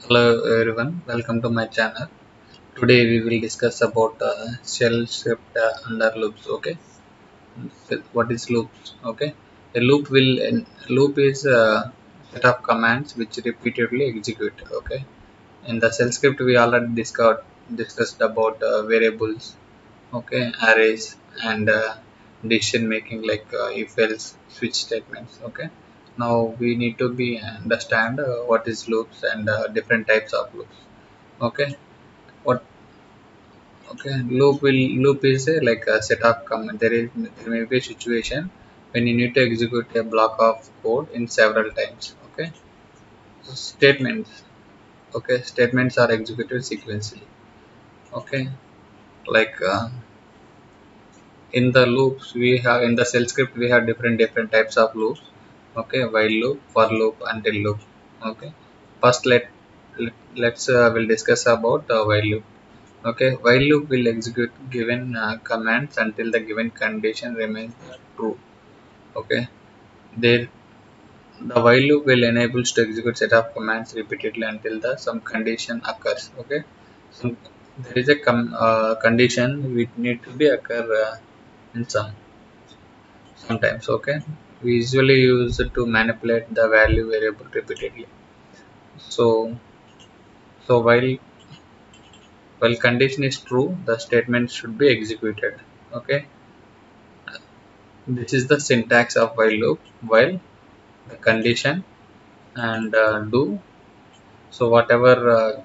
Hello everyone, welcome to my channel. Today we will discuss about shell script under loops. Okay, so what is loops? Okay, a loop is a set of commands which repeatedly execute. Okay, in the shell script we already discussed about variables. Okay, arrays and decision making like if else switch statements. Okay, now we need to be understand what is loops and different types of loops. Okay, what okay, loop is a, like a set of command. There may be a situation when you need to execute a block of code in several times. Okay, so statements are executed sequentially. Okay, like in the loops we have in the shell script we have different types of loops. Okay, while loop, for loop, until loop. Okay, first let's we'll discuss about while loop. Okay, while loop will execute given commands until the given condition remains true. Okay, there the while loop will enable to execute set of commands repeatedly until the some condition occurs. Okay, so there is a condition which need to be occur in sometimes. Okay, we usually use it to manipulate the value variable repeatedly. So while condition is true, the statement should be executed. Okay, this is the syntax of while loop. While the condition and do, so whatever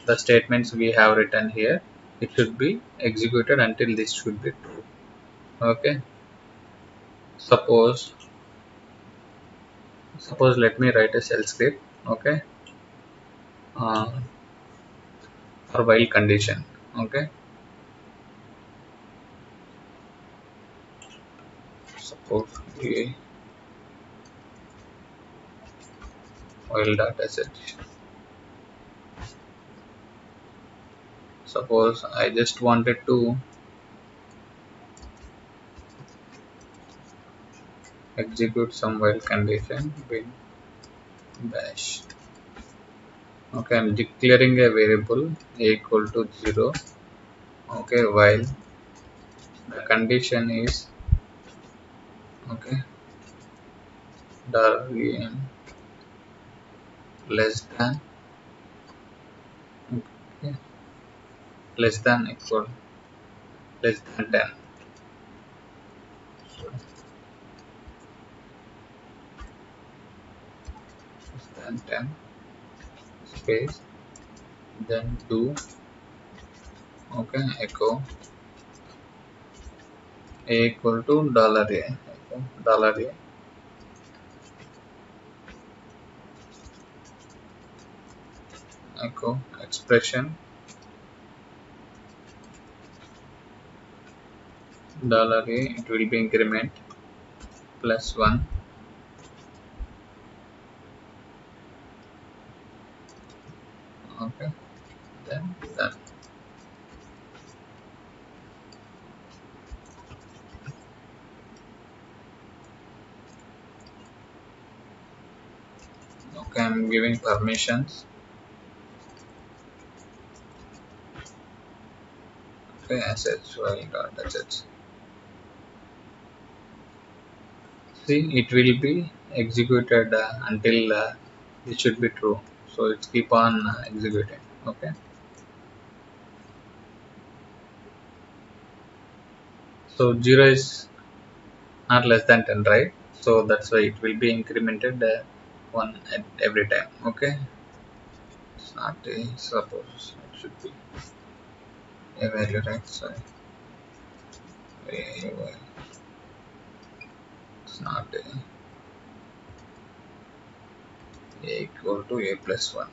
the statements we have written here, it should be executed until this should be true. Okay, suppose let me write a shell script. Okay, uh, for while condition. Okay, suppose a while data set. Suppose I just wanted to execute some while condition bin bash. Okay, I'm declaring a variable a equal to 0. Okay, while the condition is okay $vm less than okay, less than equal less than 10. So less than 10 space, then do okay echo a equal to $a, echo $a, echo expression $a, it will be increment plus 1. Okay, then done. Okay, I'm giving permissions. Okay, assets while dot assets. See, it will be executed until it should be true. So it's keep on executing. Okay, so 0 is not less than 10, right? So that's why it will be incremented 1 at every time. Okay, it's not a suppose it should be a value, right? So it's not a equal to a plus 1.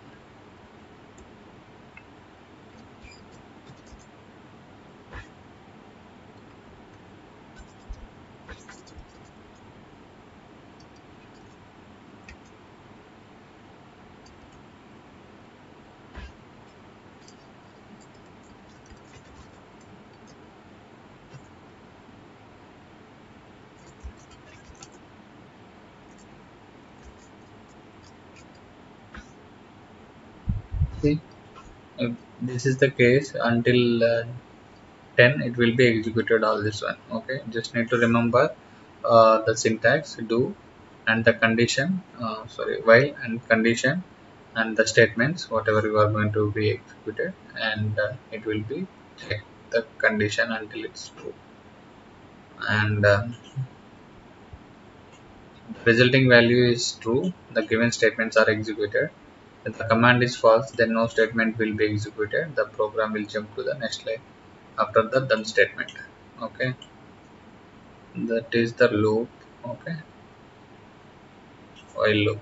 See, if this is the case until 10 it will be executed all this one. Okay, just need to remember the syntax do and the condition, sorry, while and condition and the statements whatever you are going to be executed, and it will be check the condition until it's true, and the resulting value is true, the given statements are executed. If the command is false, then no statement will be executed, the program will jump to the next line after the done statement. Okay, that is the loop. Okay, while loop.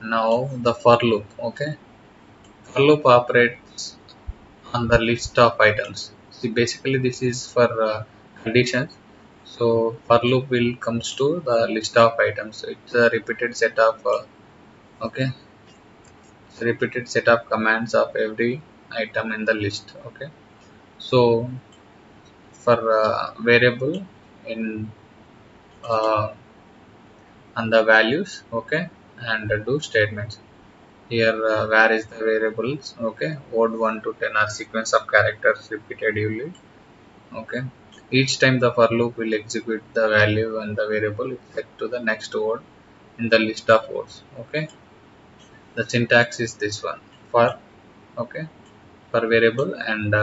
Now the for loop. Okay, for loop operates on the list of items. See, basically this is for conditions. So for loop will comes to the list of items. It's a repeated set of okay, it's a repeated set of commands of every item in the list. Okay, so for variable in uh, and the values. Okay, and do statements. Here where is the variables. Okay, word 1 to 10 are sequence of characters repeatedly. Okay, each time the for loop will execute the value and the variable is set to the next word in the list of words. Okay, the syntax is this one for. Okay, for variable and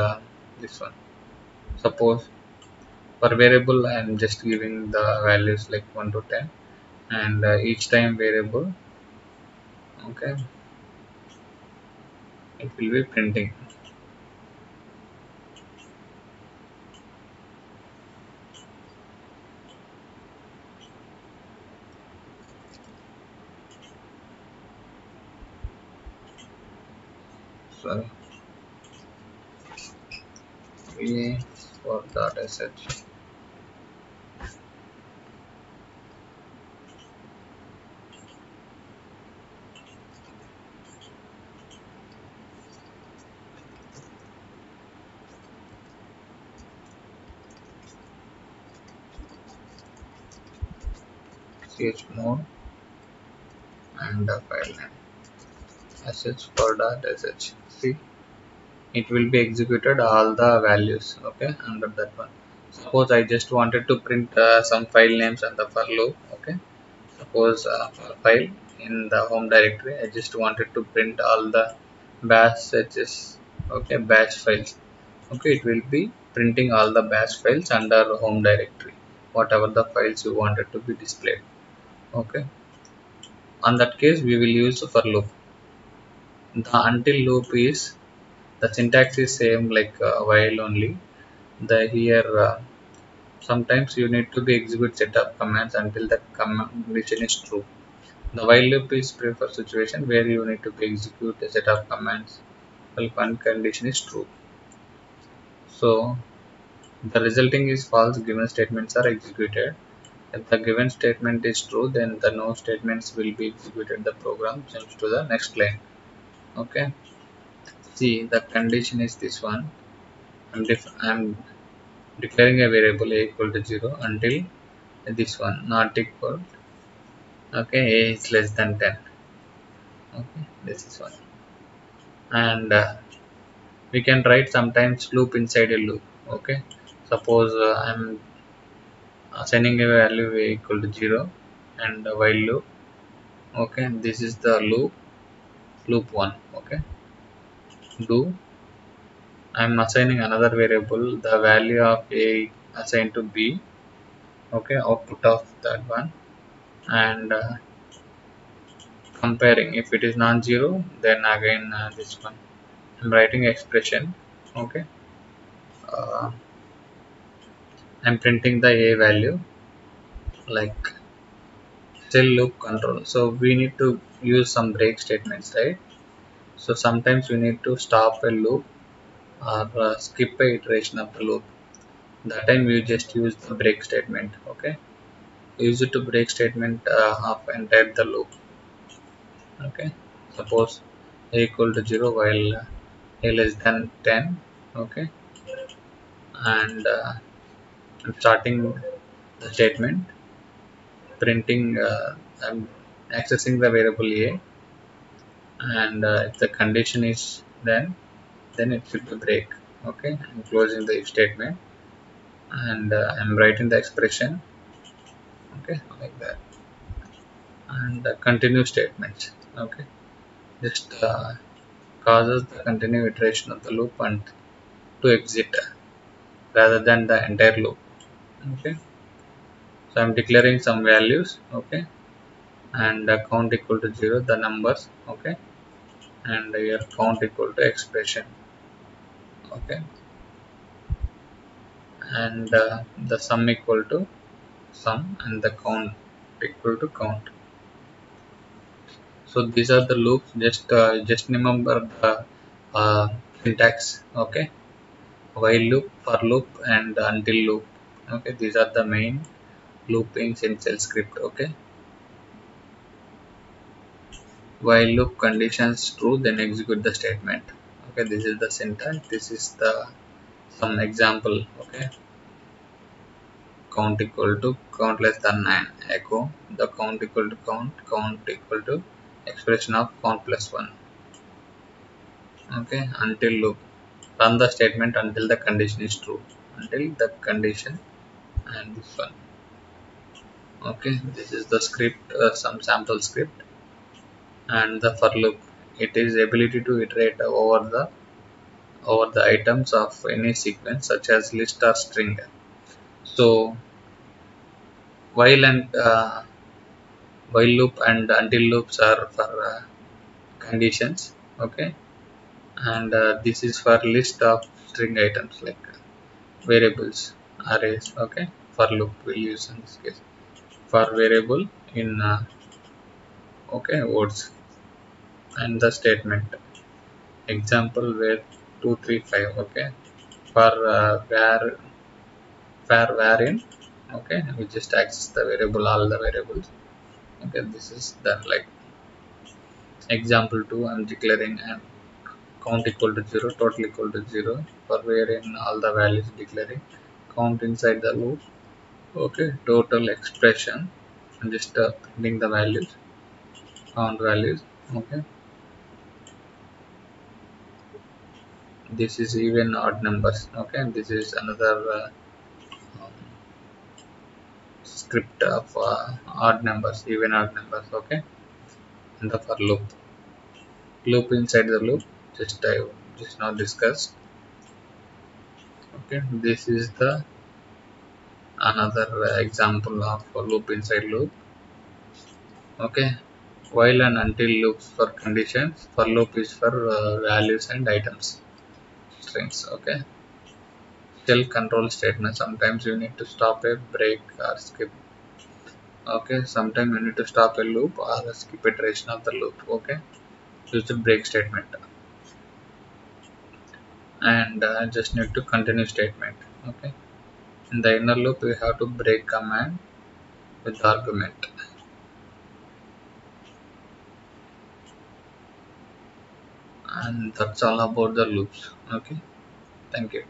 this one. Suppose for variable I am just giving the values like 1 to 10, and each time variable. Okay, it will be printing. Sorry, we for data set. Chmod and the file name sh for sh. See, it will be executed all the values. Okay, under that one. Suppose I just wanted to print some file names and the for loop. Okay, suppose for file in the home directory I just wanted to print all the bash sh. Okay, bash files. Okay, it will be printing all the bash files under home directory, whatever the files you wanted to be displayed. Okay, on that case we will use for loop. The until loop is, the syntax is same like while only. The here sometimes you need to be execute set of commands until the condition is true. The while loop is prefer situation where you need to be execute a set of commands while one condition is true. So the resulting is false, given statements are executed. If the given statement is true, then the no statements will be executed, the program jumps to the next line. Okay, see, the condition is this one. I'm declaring a variable a equal to 0 until this one not equal. Okay, a is less than 10. Okay, this is one, and we can write sometimes loop inside a loop. Okay, suppose I'm assigning a value a equal to 0 and a while loop. Okay, this is the loop 1. Okay, do I'm assigning another variable the value of a assigned to b. Okay, output of that one, and comparing. If it is non-zero, then again this one I'm writing expression. Okay, uh, I'm printing the a value like still loop control. So we need to use some break statements, right? So sometimes we need to stop a loop or skip a iteration of the loop. That time we just use the break statement. Okay, use it to break statement of entire the loop. Okay, suppose a equal to 0 while a less than 10. Okay, and I'm starting the statement printing. I'm accessing the variable a and if the condition is then it should be break. Okay, I'm closing the if statement, and I'm writing the expression. Okay, like that, and continue statements. Okay, just causes the continued iteration of the loop and to exit rather than the entire loop. Okay, so I'm declaring some values. Okay, and count equal to 0, the numbers. Okay, and your count equal to expression. Okay, and the sum equal to sum, and the count equal to count. So these are the loops. Just remember the syntax. Okay, while loop, for loop, and until loop. Okay, these are the main loopings in shell script. Okay, while loop conditions true, then execute the statement. Okay, this is the syntax. This is the some example. Okay, count equal to count less than 9, echo the count equal to count equal to expression of count plus 1. Okay, until loop, run the statement until the condition is true, until the condition, and this one. Okay, this is the script, some sample script. And the for loop, it is ability to iterate over the items of any sequence such as list or string. So while loop and until loops are for conditions. Okay, and this is for list of string items like variables, arrays. Okay, for loop we'll use in this case for variable in okay words, and the statement example where 235. Okay, for var in. Okay, we just access the variable, all the variables. Okay, this is done like example 2. I'm declaring and count equal to 0, total equal to 0, for wherein all the values declaring count inside the loop. Okay, total expression, and just printing the values, count values. Okay, this is even odd numbers. Okay, this is another um, script of odd numbers, even odd numbers. Okay, and the for loop inside the loop, just I just now discussed. Okay, this is the another example of a loop inside loop. Okay, while and until loops for conditions, for loop is for values and items, strings. Okay, shell control statement, sometimes you need to stop a break or skip. Okay, sometimes you need to stop a loop or skip iteration of the loop. Okay, use the break statement, and just need to continue statement. Okay, in the inner loop we have to break command with argument. And that's all about the loops. Okay, thank you.